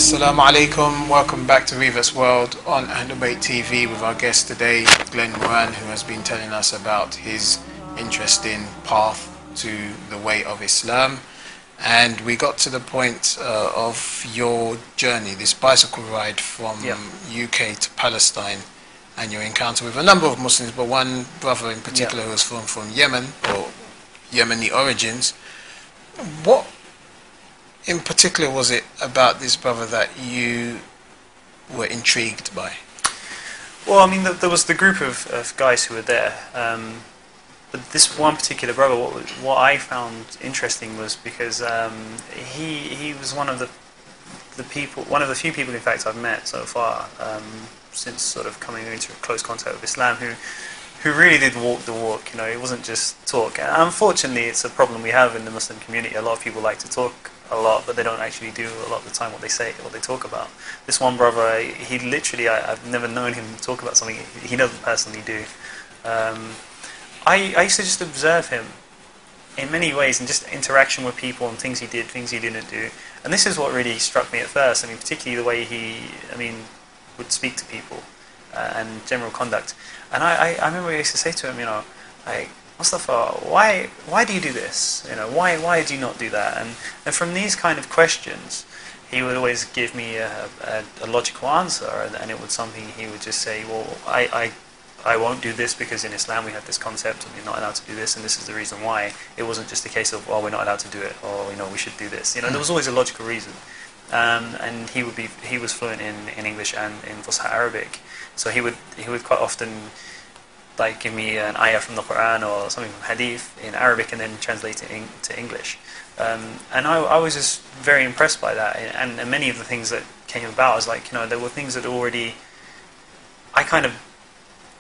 Assalamu alaikum, welcome back to Reverse World on Ahlul TV with our guest today, Glenn Moran, who has been telling us about his interesting path to the way of Islam. And we got to the point of your journey, this bicycle ride from UK to Palestine, and your encounter with a number of Muslims, but one brother in particular who was from Yemen, or Yemeni origins. What in particular was it about this brother that you were intrigued by? Well, I mean, there was the group of guys who were there, but this one particular brother, what I found interesting was because he was one of the few people, in fact, I've met so far since sort of coming into close contact with Islam, who really did walk the walk. You know, it wasn't just talk. And unfortunately, it's a problem we have in the Muslim community. A lot of people like to talk a lot, but they don't actually do a lot of the time what they say, what they talk about. This one brother, he literally, I've never known him talk about something he doesn't personally do. I used to just observe him in many ways, and just interaction with people and things he did, things he didn't do. And this is what really struck me at first. I mean, particularly the way he, would speak to people and general conduct. And I remember I used to say to him, you know, like, Mustafa, why do you do this? You know, why do you not do that? And from these kind of questions, he would always give me a logical answer, and it was something he would just say, well, I won't do this because in Islam we have this concept and you're not allowed to do this, and this is the reason why. It wasn't just a case of, oh, we're not allowed to do it, or, you know, we should do this. You know, there was always a logical reason. And he was fluent in English and in Fusha Arabic, so he would quite often like give me an ayah from the Quran or something from Hadith in Arabic and then translate it to English. And I was just very impressed by that, and many of the things that came about, I was like, you know, there were things that already I kind of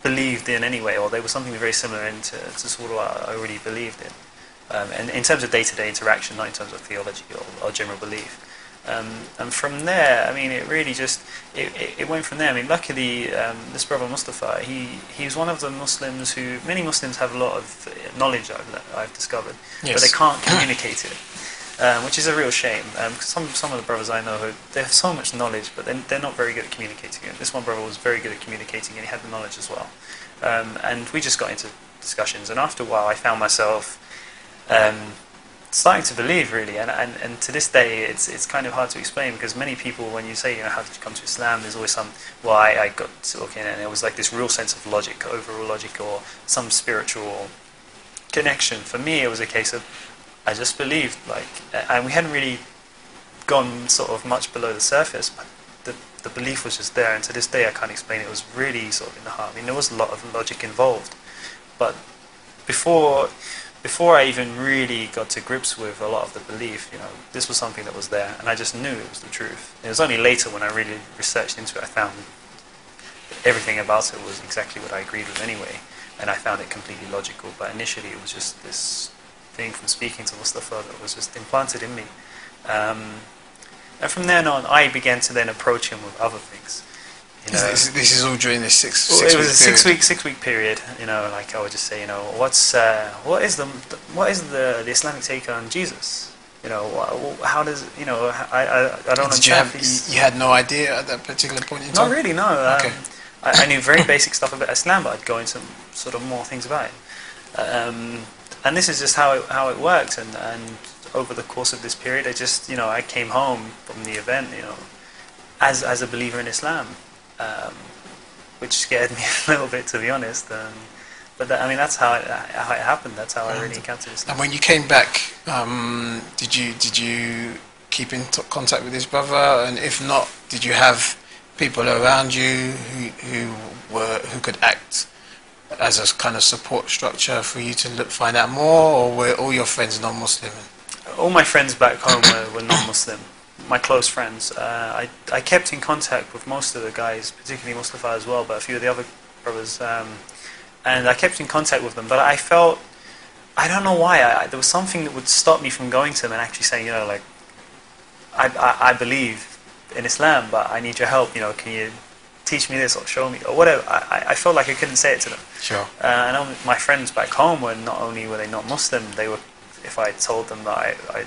believed in anyway, or they were something very similar to sort of what I already believed in. And in terms of day-to-day interaction, not in terms of theology or general belief. And from there, I mean, it really just it went from there. I mean, luckily, this brother Mustafa, he was one of the Muslims who, many Muslims have a lot of knowledge I've discovered, but they can't communicate it, which is a real shame. Because some of the brothers I know, they have so much knowledge, but they're not very good at communicating it. This one brother was very good at communicating, and he had the knowledge as well. And we just got into discussions, and after a while, I found myself starting to believe, really, and to this day it's kind of hard to explain, because many people, when you say, you know, how did you come to Islam, there's always some, well, I got talking, and it was like this real sense of logic, overall logic, or some spiritual connection. For me, it was a case of, I just believed, like, and we hadn't really gone sort of much below the surface, but the belief was just there, and to this day I can't explain it. It was really sort of in the heart. I mean, there was a lot of logic involved, but before I even really got to grips with a lot of the belief, you know, this was something that was there, and I just knew it was the truth. It was only later when I really researched into it, I found everything about it was exactly what I agreed with anyway, and I found it completely logical. But initially it was just this thing from speaking to Mustafa that was just implanted in me. And from then on, I began to then approach him with other things. You know, this is all during this six it was week a six week period. You know, like I would just say, you know, what is the Islamic take on Jesus? You know, how does, you know, I don't understand. You had no idea at that particular point in time? Not really, no. Okay. I knew very basic stuff about Islam, but I'd go into sort of more things about it. And this is just how it works. And over the course of this period, I came home from the event, you know, as a believer in Islam. Which scared me a little bit, to be honest. But that's how it happened. That's how I really encountered Islam. And when you came back, did you keep in contact with his brother? And if not, did you have people around you who could act as a kind of support structure for you to find out more, or were all your friends non-Muslim? All my friends back home were non-Muslim. My close friends. I kept in contact with most of the guys, particularly Mustafa as well, but a few of the other brothers, and I kept in contact with them. But I felt, I don't know why, there was something that would stop me from going to them and actually saying, you know, like, I believe in Islam, but I need your help. You know, can you teach me this or show me or whatever? I felt like I couldn't say it to them. Sure. And my friends back home were not only were they not Muslim, they were, if I told them that I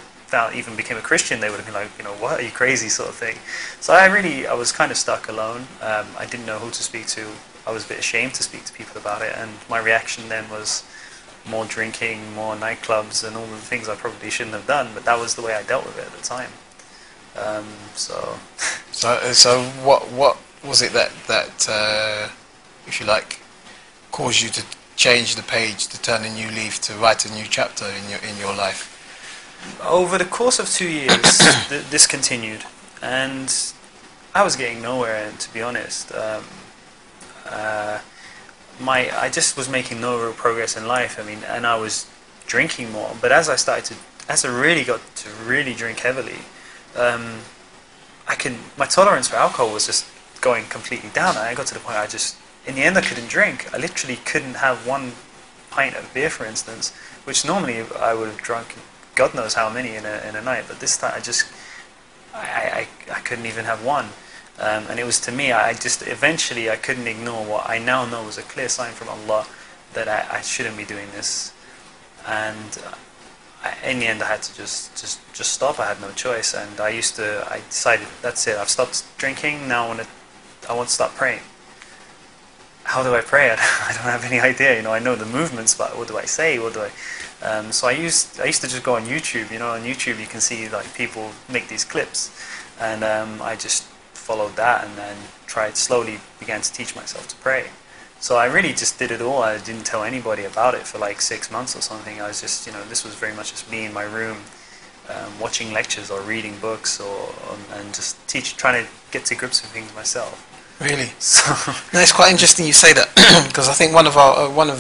even became a Christian, they would have been like, what, are you crazy, sort of thing. So I was kind of stuck alone. I didn't know who to speak to. I was a bit ashamed to speak to people about it, and my reaction then was more drinking, more nightclubs, and all the things I probably shouldn't have done. But that was the way I dealt with it at the time. So what was it that if you like, caused you to change the page, to turn a new leaf, to write a new chapter in your life? Over the course of 2 years, this continued, and I was getting nowhere. To be honest, I just was making no real progress in life. I mean, and I was drinking more. But as I really got to really drink heavily, my tolerance for alcohol was just going completely down. I got to the point in the end, I couldn't drink. I literally couldn't have one pint of beer, for instance, which normally I would have drunk God knows how many in a night. But this time, I couldn't even have one. And it was, to me, eventually I couldn't ignore what I now know was a clear sign from Allah that I shouldn't be doing this. And in the end, I had to just stop. I had no choice, and I decided, that's it. I've stopped drinking. Now I want to start praying. How do I pray? I don't have any idea. I know the movements, but what do I say? So I used to just go on YouTube. On YouTube you can see like people make these clips, and I just followed that, and then slowly began to teach myself to pray. So I really just did it all. I didn't tell anybody about it for like 6 months or something. I was just, this was very much just me in my room, watching lectures or reading books, and just trying to get to grips with things myself. Really? No, it's quite interesting you say that, because I think one of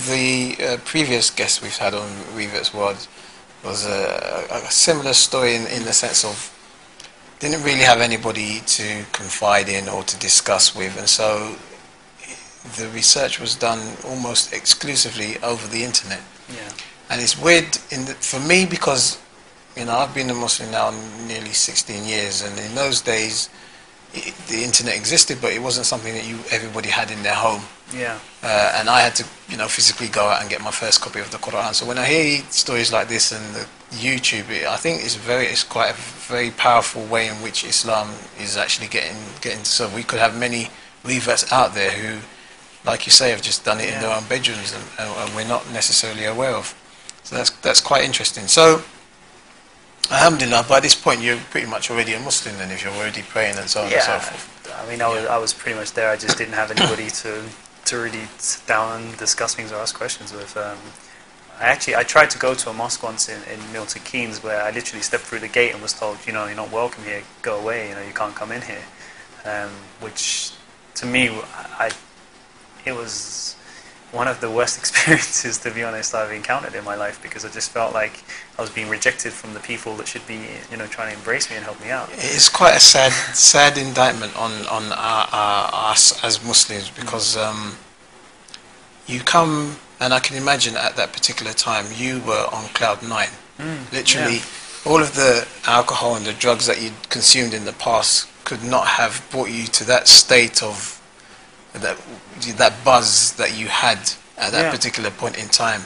the previous guests we've had on Revert's World was a similar story in the sense of didn't really have anybody to confide in or to discuss with, and so the research was done almost exclusively over the internet. Yeah. And it's weird for me because I've been a Muslim now nearly 16 years, and in those days the internet existed, but it wasn't something that everybody had in their home. Yeah. And I had to, physically go out and get my first copy of the Quran. So when I hear stories like this and the YouTube, I think it's quite a very powerful way in which Islam is actually getting. So we could have many reverts out there who, like you say, have just done it in their own bedrooms, and we're not necessarily aware of. So that's quite interesting. So, alhamdulillah, by this point you're pretty much already a Muslim then, if you're already praying and so on and so forth. I mean, I was pretty much there. I just didn't have anybody to really sit down and discuss things or ask questions with. I tried to go to a mosque once in Milton Keynes, where I literally stepped through the gate and was told, you're not welcome here, go away, you can't come in here. Which, to me, it was one of the worst experiences, to be honest, I've encountered in my life, because I just felt like I was being rejected from the people that should be, trying to embrace me and help me out. It's quite a sad indictment on us as Muslims, because you come, and I can imagine at that particular time you were on cloud 9. Literally, all of the alcohol and the drugs that you'd consumed in the past could not have brought you to that state of that buzz that you had at that particular point in time.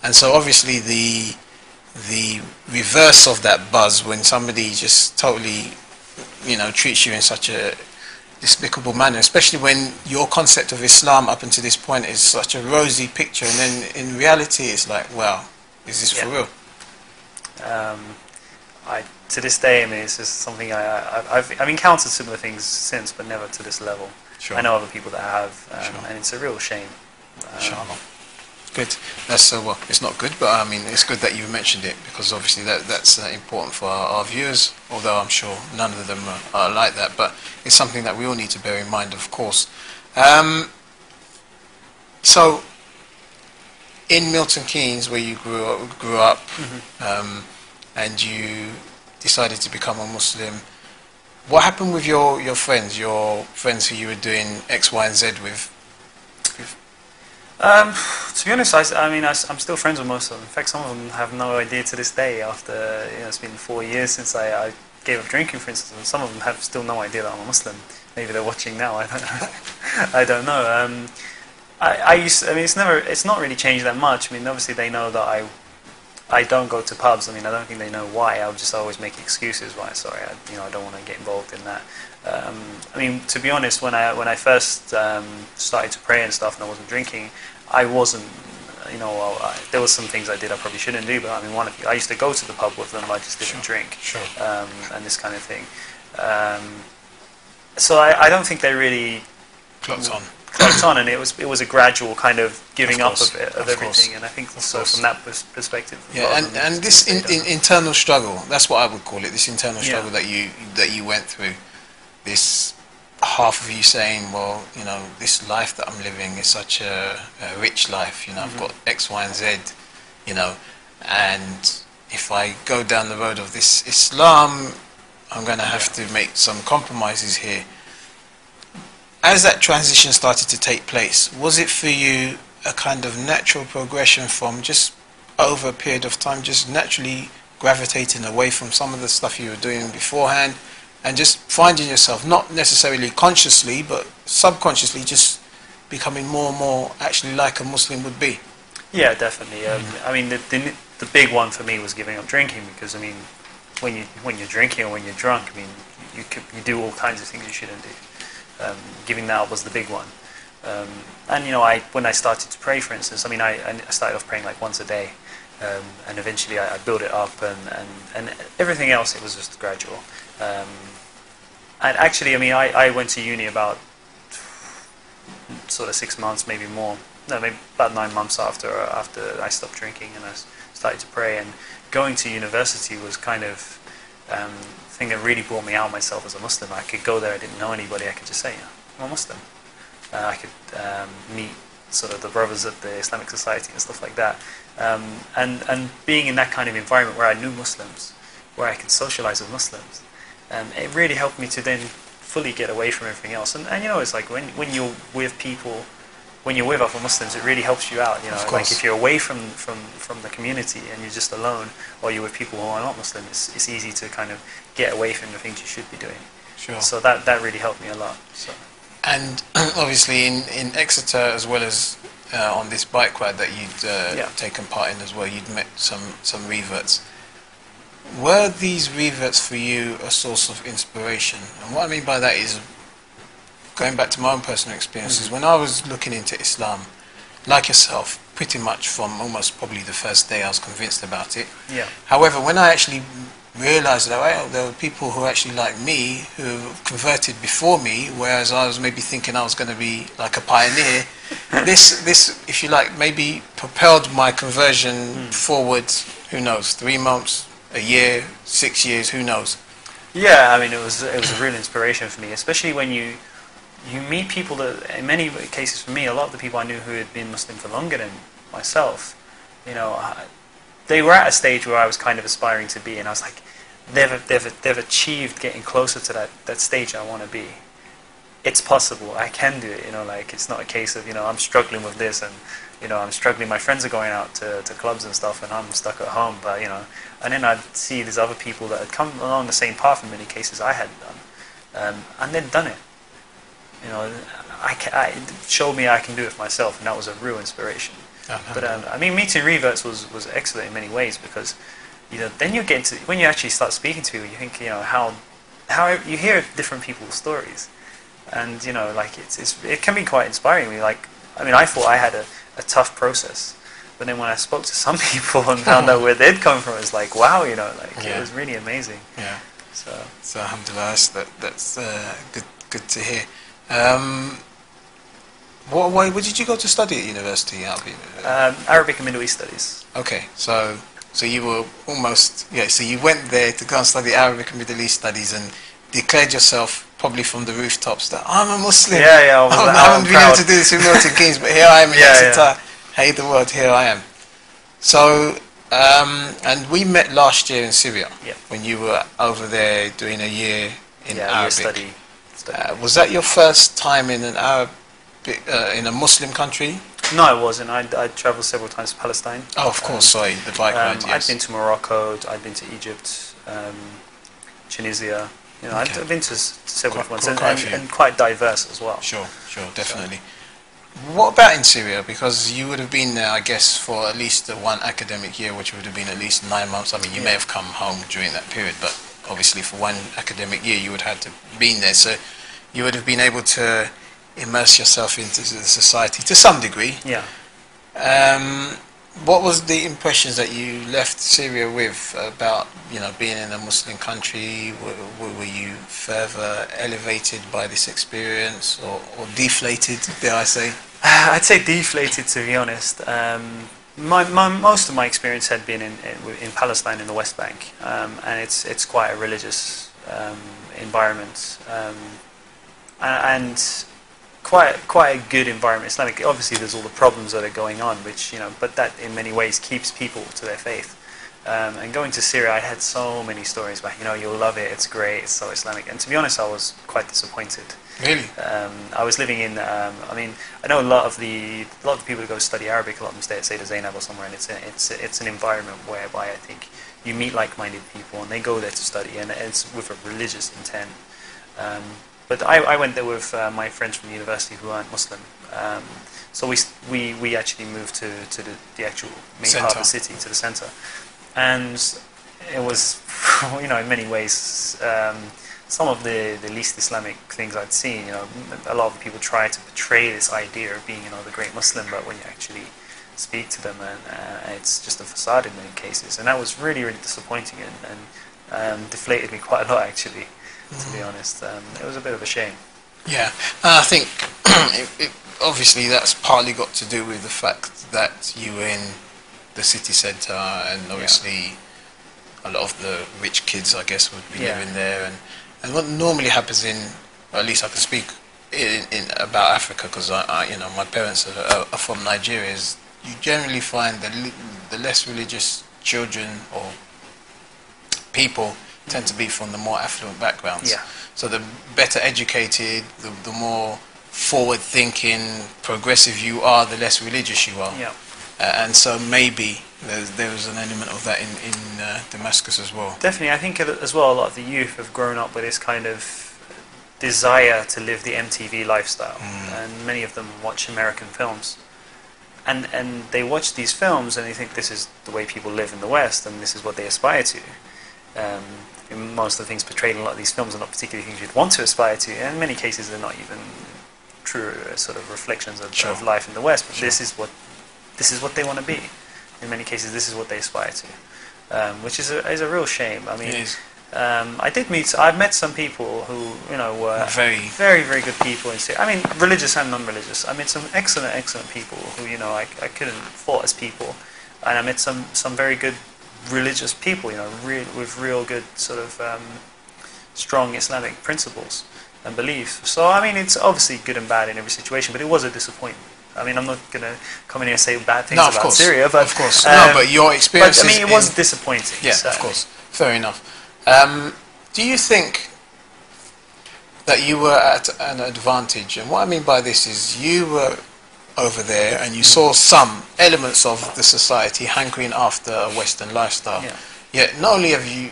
And so obviously the reverse of that buzz, when somebody just totally treats you in such a despicable manner, especially when your concept of Islam up until this point is such a rosy picture, and then in reality it's like, wow, is this for real? To this day, I mean, it's just something I've encountered similar things since, but never to this level. Sure. I know other people that have, and it's a real shame. Inshallah. Good. That's well, it's not good, but I mean, it's good that you mentioned it, because obviously that's important for our viewers, although I'm sure none of them are like that, but it's something that we all need to bear in mind, of course. So, in Milton Keynes, where you grew up, and you decided to become a Muslim, what happened with your friends who you were doing X, Y, and Z with? To be honest, I'm still friends with most of them. In fact, some of them have no idea to this day. After it's been 4 years since I gave up drinking, for instance, and some of them have still no idea that I'm a Muslim. Maybe they're watching now. I don't know. I don't know. It's not really changed that much. I mean, obviously they know that I don't go to pubs. I mean, I don't think they know why. I'll just always make excuses why. Sorry, I don't want to get involved in that. I mean, to be honest, when I first started to pray and stuff, and I wasn't drinking, I wasn't. There was some things I did I probably shouldn't do, but I mean, I used to go to the pub with them. I just didn't drink, and this kind of thing. So I don't think they really clocked on, and it was a gradual kind of giving up of everything, course. And I think so from that perspective. Yeah, and this internal struggle, that's what I would call it. This internal struggle that you went through, this half of you saying, well, this life that I'm living is such a rich life. I've got X, Y, and Z, and if I go down the road of this Islam, I'm going to have to make some compromises here. As that transition started to take place, was it for you a kind of natural progression from just over a period of time, just naturally gravitating away from some of the stuff you were doing beforehand, and just finding yourself, not necessarily consciously, but subconsciously, just becoming more and more actually like a Muslim would be? Yeah, definitely. I mean, the big one for me was giving up drinking, because I mean, when you're drinking or when you're drunk, I mean, you do all kinds of things you shouldn't do. Giving that up was the big one. And when I started to pray, for instance, I mean, I started off praying like once a day, and eventually I built it up, and everything else, it was just gradual. And actually, I mean, I went to uni about sort of 6 months, maybe more. No, maybe about 9 months after I stopped drinking and I started to pray. And going to university was kind of thing that really brought me out myself as a Muslim. I could go there, I didn't know anybody, I could just say, I'm a Muslim. I could meet sort of the brothers at the Islamic Society and stuff like that. And being in that kind of environment where I knew Muslims, where I could socialize with Muslims, it really helped me to then fully get away from everything else. And it's like when you're with people, when you're with other Muslims, it really helps you out. Like if you're away from the community and you're just alone, or you're with people who are not Muslim, it's easy to kind of get away from the things you should be doing. Sure. So that really helped me a lot. So. And obviously in Exeter, as well as on this bike ride that you'd taken part in as well, you'd met some reverts. Were these reverts for you a source of inspiration? And what I mean by that is, going back to my own personal experiences, when I was looking into Islam, like yourself, pretty much from almost probably the first day I was convinced about it. Yeah. However, when I actually realised that there were people who actually like me who converted before me, whereas I was maybe thinking I was going to be like a pioneer, this, if you like, maybe propelled my conversion forward, who knows, 3 months, a year, 6 years, who knows? Yeah, I mean, it was a real inspiration for me, especially when you meet people that, in many cases for me, a lot of the people I knew who had been Muslim for longer than myself, they were at a stage where I was kind of aspiring to be, and I was like, they've achieved getting closer to that stage I want to be. It's possible, I can do it, like it's not a case of, I'm struggling with this, and I'm struggling, my friends are going out to clubs and stuff, and I'm stuck at home, but and then I'd see these other people that had come along the same path in many cases I had done, and they'd done it. It showed me I can do it for myself, and that was a real inspiration. But I mean, meeting reverts was excellent in many ways, because then you get to, when you actually start speaking to people, you think how you hear different people's stories, and like it can be quite inspiring. Like, I mean, I thought I had a tough process, but then when I spoke to some people and found out where they'd come from, it's like, wow, it was really amazing. Yeah. So alhamdulillah, that's good to hear. What did you go to study at university? Arabic and Middle East studies. Okay, so you were almost, so you went there to go and study Arabic and Middle East studies and declared yourself probably from the rooftops that I'm a Muslim. Yeah, I haven't been able to do this in Milton Keynes, but here I am in Exeter. Hey the world, here I am. So, and we met last year in Syria, when you were over there doing a year in Arabic. Study. Was that your first time in an in a Muslim country? No, it wasn't. I travelled several times to Palestine. Oh, of course, sorry, the bike ride, yes. I'd been to Morocco, I'd been to Egypt, Tunisia. I've been to several ones, and quite diverse as well. Sure, definitely. What about in Syria? Because you would have been there, I guess, for at least the one academic year, which would have been at least 9 months. I mean, you may have come home during that period, but obviously for one academic year, you would have had to been there. So you would have been able to immerse yourself into the society to some degree. Yeah. What was the impressions that you left Syria with about, being in a Muslim country? Were you further elevated by this experience, or deflated, dare I say? I'd say deflated, to be honest. Most of my experience had been in Palestine, in the West Bank, and it's quite a religious environment, and quite a good environment. Islamic. Obviously, there's all the problems that are going on, which but that in many ways keeps people to their faith. And going to Syria, I had so many stories about you'll love it, it's great, it's so Islamic. And to be honest, I was quite disappointed. Really? I was living in. I know a lot of the people who go study Arabic. A lot of them stay at Sayyidah Zainab or somewhere, and it's an environment whereby I think you meet like-minded people, and they go there to study, and it's with a religious intent. But I went there with my friends from the university who aren't Muslim. So we actually moved to the actual main part of the city, to the centre, and it was in many ways some of the least Islamic things I'd seen. A lot of people try to portray this idea of being the great Muslim, but when you actually speak to them, and it's just a facade in many cases, and that was really, really disappointing and deflated me quite a lot, actually. To be honest, it was a bit of a shame. Yeah, and I think obviously that's partly got to do with the fact that you were in the city centre, and obviously a lot of the rich kids, I guess, would be living there, and what normally happens or at least I can speak in about Africa, because my parents are from Nigeria, is you generally find that the less religious children or people tend to be from the more affluent backgrounds. Yeah. So the better educated, the more forward-thinking, progressive you are, the less religious you are. Yeah. And so maybe there was an element of that in Damascus as well. Definitely, I think as well a lot of the youth have grown up with this kind of desire to live the MTV lifestyle, and many of them watch American films. And they watch these films and they think this is the way people live in the West, and this is what they aspire to. Most of the things portrayed in a lot of these films are not particularly things you'd want to aspire to, and in many cases they're not even true sort of reflections of life in the West. But this is what they want to be. In many cases, this is what they aspire to, which is a real shame. I mean, I've met some people who were very, very, very good people in Syria. I mean, religious and non-religious. I met some excellent people who I couldn't fault as people, and I met some very good religious people, with real good sort of strong Islamic principles and beliefs. So I mean, it's obviously good and bad in every situation, but it was a disappointment. I mean, I'm not going to come in here and say bad things about Syria, but of course, but your experience. But I mean, it was disappointing. Yeah, certainly. Of course, fair enough. Do you think that you were at an advantage? And what I mean by this is, you were over there and you saw some elements of the society hankering after a Western lifestyle. Yeah. Yet not only have you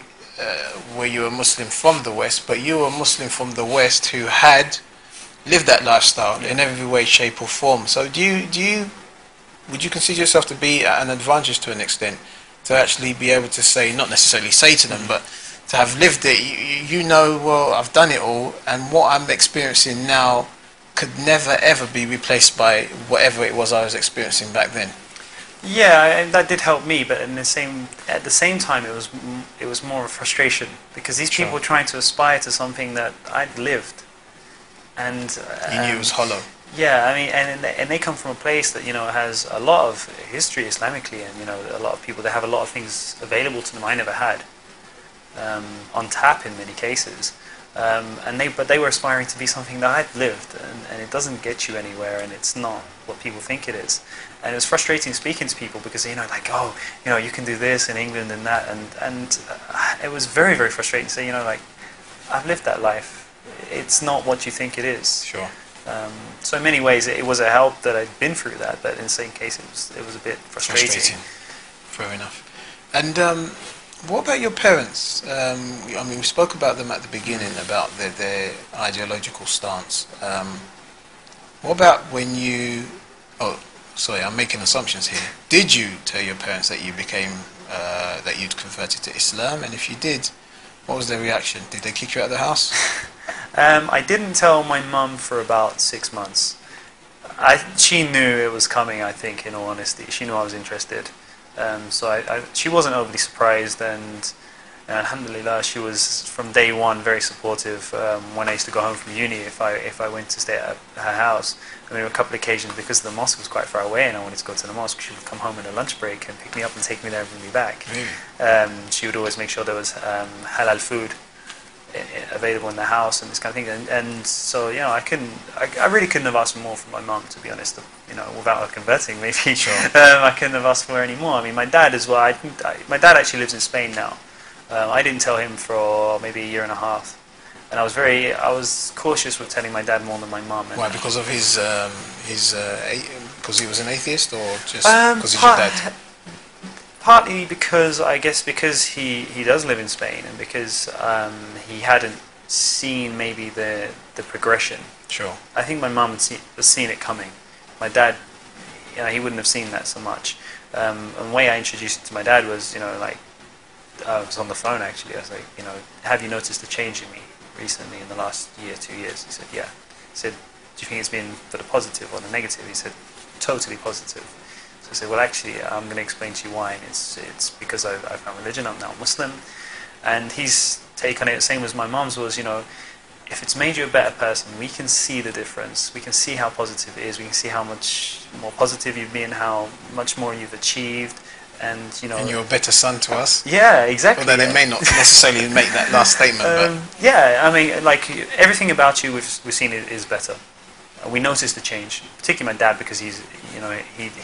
were you a Muslim from the West, but you were a Muslim from the West who had lived that lifestyle in every way, shape or form. So would you consider yourself to be at an advantage to an extent, to actually be able to say, not necessarily say to them, but to have lived it, well, I've done it all, and what I'm experiencing now could never ever be replaced by whatever it was I was experiencing back then? Yeah, that did help me, but at the same time, it was more of a frustration, because these people were trying to aspire to something that I'd lived, and you knew it was hollow. Yeah, I mean, and they come from a place that has a lot of history Islamically, and a lot of people, they have a lot of things available to them I never had, on tap in many cases. But they were aspiring to be something that I'd lived, and it doesn't get you anywhere, and it's not what people think it is. And it was frustrating speaking to people, because you can do this in England and that, and it was very, very frustrating to say, I've lived that life. It's not what you think it is. Sure. So in many ways, it was a help that I'd been through that, but in the same case, it was a bit frustrating. Fair enough. And what about your parents? I mean, we spoke about them at the beginning, about their ideological stance. What about when you? Oh, sorry, I'm making assumptions here. Did you tell your parents that you became that you'd converted to Islam? And if you did, what was their reaction? Did they kick you out of the house? I didn't tell my mum for about 6 months. She knew it was coming, I think, in all honesty. She knew I was interested. So she wasn't overly surprised, and alhamdulillah, she was from day one very supportive. When I used to go home from uni, if I went to stay at her house, and there were a couple of occasions because the mosque was quite far away and I wanted to go to the mosque, she would come home in a lunch break and pick me up and take me there and bring me back. Really? She would always make sure there was halal food available in the house and this kind of thing, and so I really couldn't have asked for more from my mum, to be honest. Without her converting, maybe Sure. I couldn't have asked for any more. I mean, my dad as well. My dad actually lives in Spain now. I didn't tell him for maybe a year and a half, and I was cautious with telling my dad more than my mum. Why? Because of because he was an atheist, or just because he's your dad? Partly because he does live in Spain, and because he hadn't seen maybe the progression. Sure. I think my mum had seen it coming. My dad, he wouldn't have seen that so much. And the way I introduced it to my dad was, I was on the phone actually. I was like, have you noticed a change in me recently in the last year, 2 years? He said, yeah. I said, do you think it's been for the positive or the negative? He said, totally positive. So I said, well, actually, I'm going to explain to you why. And it's because I found religion. I'm now Muslim. And his take on it, same as my mom's, was, if it's made you a better person, we can see the difference. We can see how positive it is. We can see how much more positive you've been, how much more you've achieved. And you're a better son to us. Yeah, exactly. Although they may not necessarily make that last statement, but yeah, I mean, like everything about you we've seen is better. We noticed the change, particularly my dad, because he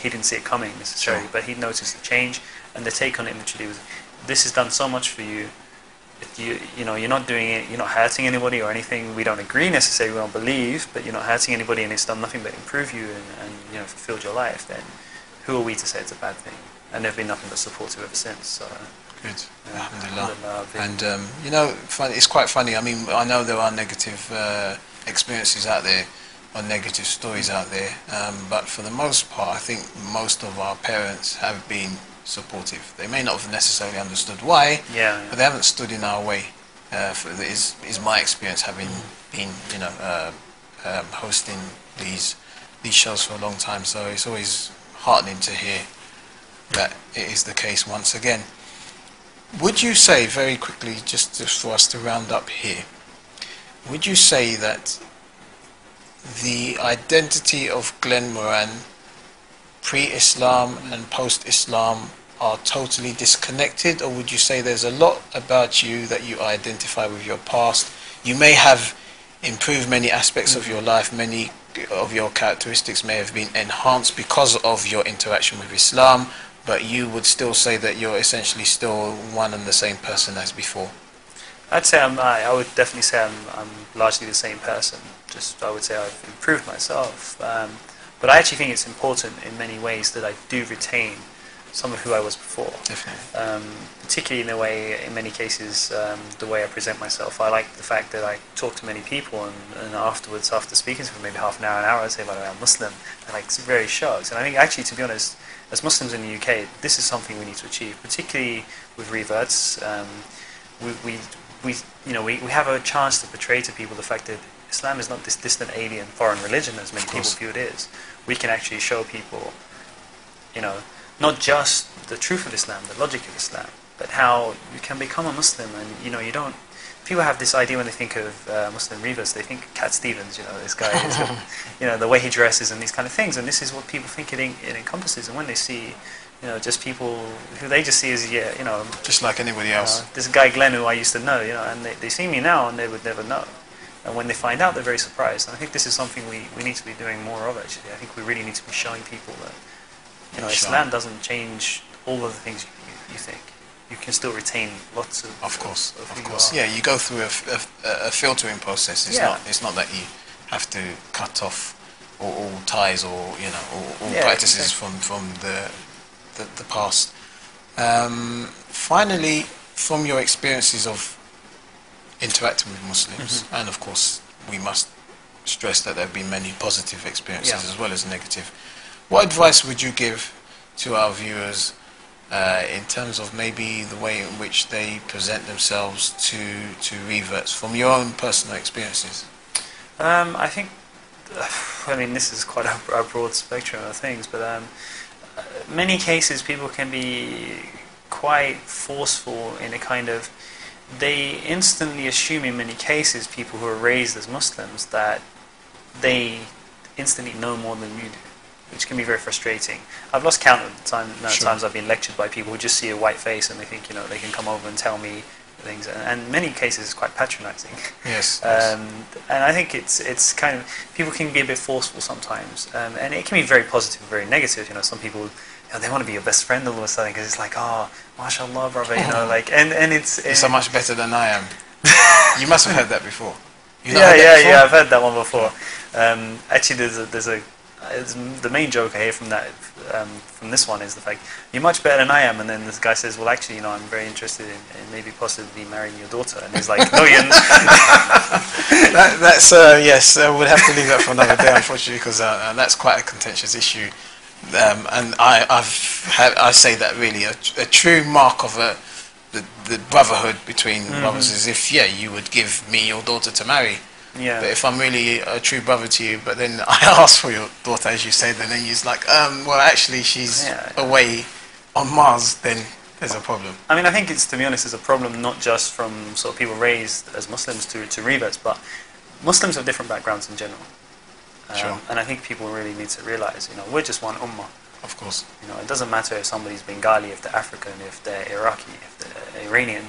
didn't see it coming necessarily, Sure. but he noticed the change, and the take on it literally was, this has done so much for you. You're not doing it. You're not hurting anybody or anything. We don't agree necessarily. We don't believe, but you're not hurting anybody, and it's done nothing but improve you and fulfilled your life. Then, who are we to say it's a bad thing? And they've been nothing but supportive ever since. So, good. Yeah, Alhamdulillah. And it's quite funny. I mean, I know there are negative experiences out there, or negative stories out there, but for the most part, I think most of our parents have been supportive. They may not have necessarily understood why, but they haven't stood in our way. Is my experience, having been hosting these shows for a long time. So it's always heartening to hear that it is the case once again. Would you say, very quickly, just for us to round up here, would you say that the identity of Glenn Moran pre-Islam and post-Islam are totally disconnected, or would you say there's a lot about you that you identify with your past? You may have improved many aspects of your life, many of your characteristics may have been enhanced because of your interaction with Islam, but you would still say that you're essentially still one and the same person as before? I'd say I would definitely say I'm largely the same person. I would say I've improved myself. But I actually think it's important in many ways that I do retain some of who I was before. Definitely. Particularly in a way, in many cases, the way I present myself. I like the fact that I talk to many people, and afterwards, after speaking to them for maybe half an hour, I say, by the way, I'm Muslim. They're like very shocked. And I think actually, to be honest, as Muslims in the UK, this is something we need to achieve, particularly with reverts. We have a chance to portray to people the fact that Islam is not this distant alien foreign religion as many people view it is. We can actually show people, not just the truth of Islam, the logic of Islam, but how you can become a Muslim. And you don't. People have this idea when they think of Muslim reverts, they think Cat Stevens. This guy is, the way he dresses and these kind of things. And this is what people think it encompasses. And when they see, just people who they just see as just like anybody else. This guy Glenn, who I used to know, and they see me now and they would never know. And when they find out, they're very surprised. And I think this is something we need to be doing more of, actually. I think we really need to be showing people that Islam doesn't change all of the things you think. You can still retain lots of... Of course. Yeah, you go through a filtering process. It's not that you have to cut off all ties or all practices from the past. Finally, from your experiences of interacting with Muslims, and of course we must stressed that there have been many positive experiences as well as negative. What advice would you give to our viewers in terms of maybe the way in which they present themselves to reverts from your own personal experiences? I think, I mean, this is quite a broad spectrum of things, but many cases people can be quite forceful in a kind of, they instantly assume in many cases, people who are raised as Muslims, that they instantly know more than you do, which can be very frustrating. I've lost count of the times I've been lectured by people who just see a white face and they think, they can come over and tell me things, and in many cases it's quite patronizing. Yes. And I think it's kind of, people can be a bit forceful sometimes, and it can be very positive, very negative. Some people, they want to be your best friend all of a sudden because it's like, oh, mashallah, brother, and it's You're so much better than I am. You must have heard that before. Yeah, I've heard that one before. Actually, the main joke I hear from that, from this one, is the fact, you're much better than I am, and then this guy says, well, actually, I'm very interested in maybe possibly marrying your daughter, and he's like, no, you're that's yes, we'll have to leave that for another day, unfortunately, because that's quite a contentious issue, and I say that really a true mark of the brotherhood between brothers is if you would give me your daughter to marry. Yeah. But if I'm really a true brother to you, but then I ask for your daughter, as you said, and then he's like, well, actually, she's away on Mars, then there's a problem. I mean, I think to be honest, it's a problem not just from sort of people raised as Muslims to reverts, but Muslims have different backgrounds in general. Sure. And I think people really need to realize, we're just one ummah. Of course. It doesn't matter if somebody's Bengali, if they're African, if they're Iraqi, if they're Iranian,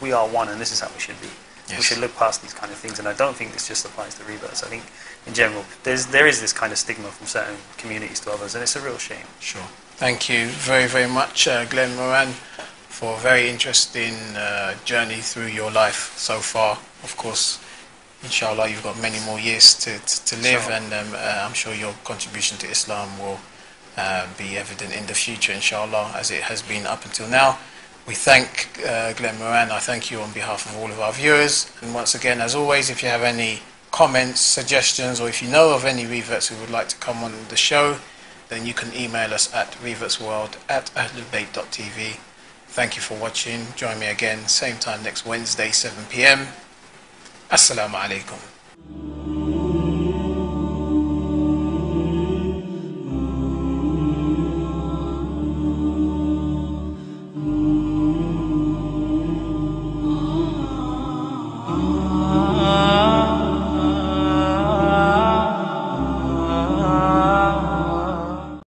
we are one, and this is how we should be. Yes. We should look past these kind of things, and I don't think this just applies to reverts. I think, in general, there is this kind of stigma from certain communities to others, and it's a real shame. Sure. Thank you very, very much, Glenn Moran, for a very interesting journey through your life so far. Of course, inshallah, you've got many more years to live, sure. And I'm sure your contribution to Islam will be evident in the future, inshallah, as it has been up until now. We thank Glenn Moran. I thank you on behalf of all of our viewers. And once again, as always, if you have any comments, suggestions, or if you know of any reverts who would like to come on the show, then you can email us at revertsworld@ahlulbayt.tv. Thank you for watching. Join me again, same time next Wednesday, 7 p.m. Assalamu alaikum.